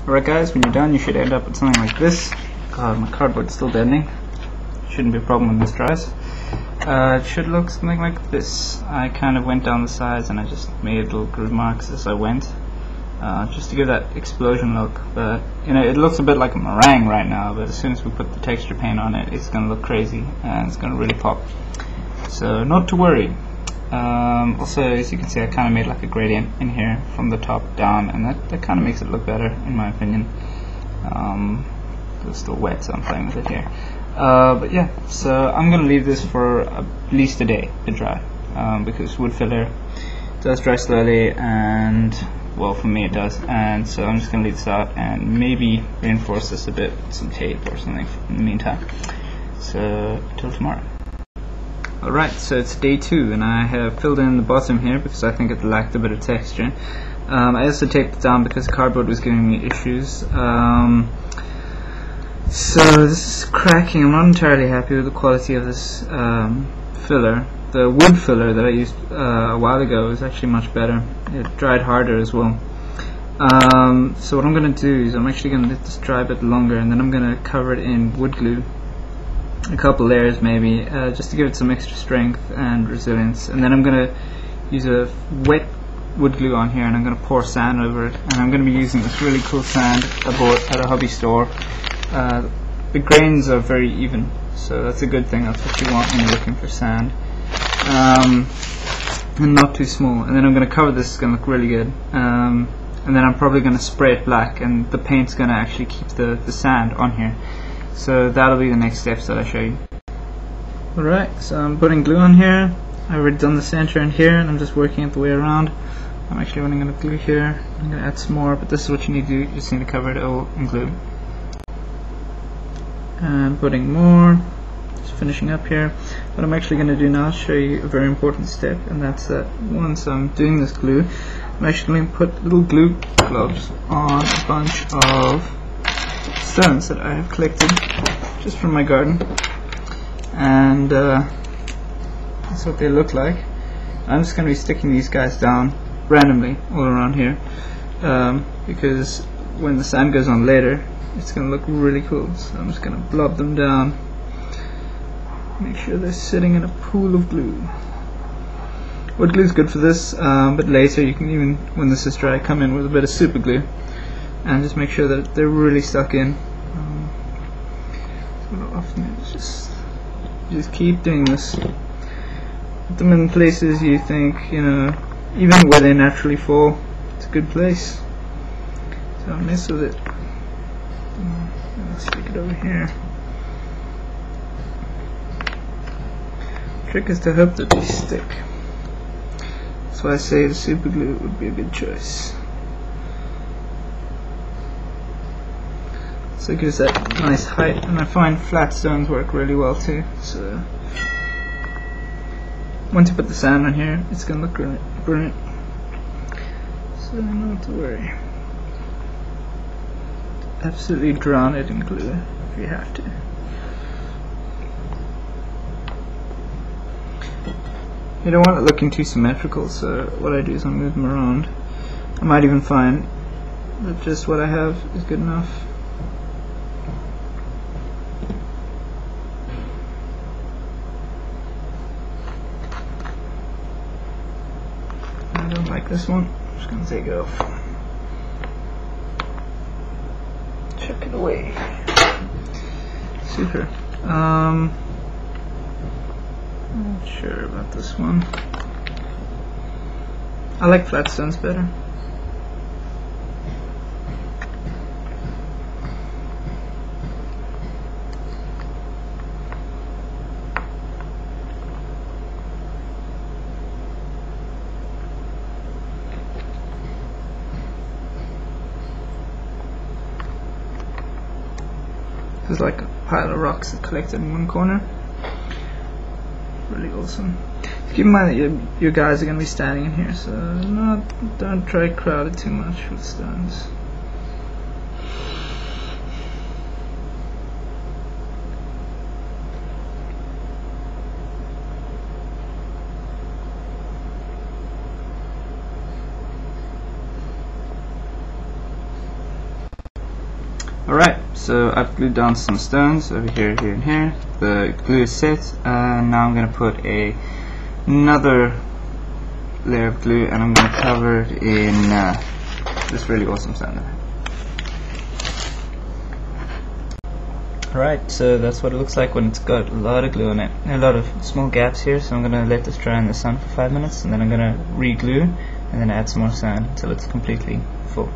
Alright guys, when you're done you should end up with something like this. God, my cardboard's still deadening. Shouldn't be a problem when this dries. It should look something like this. I kind of went down the sides and I just made little groove marks as I went, just to give that explosion look. But you know, it looks a bit like a meringue right now, but as soon as we put the texture paint on it, it's going to look crazy and it's going to really pop. So not to worry. Also, as you can see, I kind of made like a gradient in here from the top down, and that kind of makes it look better in my opinion. It's still wet, so I'm playing with it here. But yeah, so I'm going to leave this for at least a day to dry, because wood filler does dry slowly, and well, for me it does, and so I'm just going to leave this out and maybe reinforce this a bit with some tape or something in the meantime. So until tomorrow. Alright, so it's day 2 and I have filled in the bottom here because I think it lacked a bit of texture. I also taped it down because cardboard was giving me issues. So this is cracking. I'm not entirely happy with the quality of this filler. The wood filler that I used a while ago is actually much better. It dried harder as well. So what I'm going to do is I'm actually going to let this dry a bit longer, and then I'm going to cover it in wood glue. A couple layers maybe, just to give it some extra strength and resilience. And then I'm going to use a wet wood glue on here, and I'm going to pour sand over it. And I'm going to be using this really cool sand I bought at a hobby store. The grains are very even, so that's a good thing. That's what you want when you're looking for sand, and not too small. And then I'm going to cover this. It's going to look really good. And then I'm probably going to spray it black, and the paint's going to actually keep the sand on here. So that'll be the next steps that I show you. Alright, so I'm putting glue on here. I've already done the center in here, and I'm just working it the way around. I'm actually running out of glue here. I'm going to add some more, but this is what you need to do. You just need to cover it all in glue. And putting more, just finishing up here. What I'm actually going to do now is show you a very important step, and that's that once I'm doing this glue, I'm actually going to put little glue globs on a bunch of stones that I have collected just from my garden, and that's what they look like. I'm just going to be sticking these guys down randomly all around here, because when the sand goes on later, it's going to look really cool. So I'm just going to blob them down, make sure they're sitting in a pool of glue. Wood glue is good for this, but later you can even, when this is dry, come in with a bit of super glue and just make sure that they're really stuck in. So often it's just keep doing this. Put them in places you think, you know, even where they naturally fall, it's a good place. So don't mess with it. I'll stick it over here. Trick is to hope that they stick. That's why I say the super glue would be a good choice. So it gives that nice height, and I find flat stones work really well too. So once you put the sand on here, it's going to look brilliant. So not to worry. Absolutely drown it in glue if you have to. You don't want it looking too symmetrical, so what I do is I move them around. I might even find that just what I have is good enough. I don't like this one. I'm just going to take it off. Chuck it away. Super. Not sure about this one. I like flat stones better. There's like a pile of rocks that collected in one corner. Really awesome. Keep in mind that your guys are going to be standing in here, so don't try to crowd it too much with stones. Alright, so I've glued down some stones over here, here, and here. The glue is set, and now I'm going to put another layer of glue, and I'm going to cover it in this really awesome sander. Alright, so that's what it looks like when it's got a lot of glue on it. A lot of small gaps here, so I'm going to let this dry in the sun for 5 minutes, and then I'm going to re-glue, and then add some more sand until it's completely full.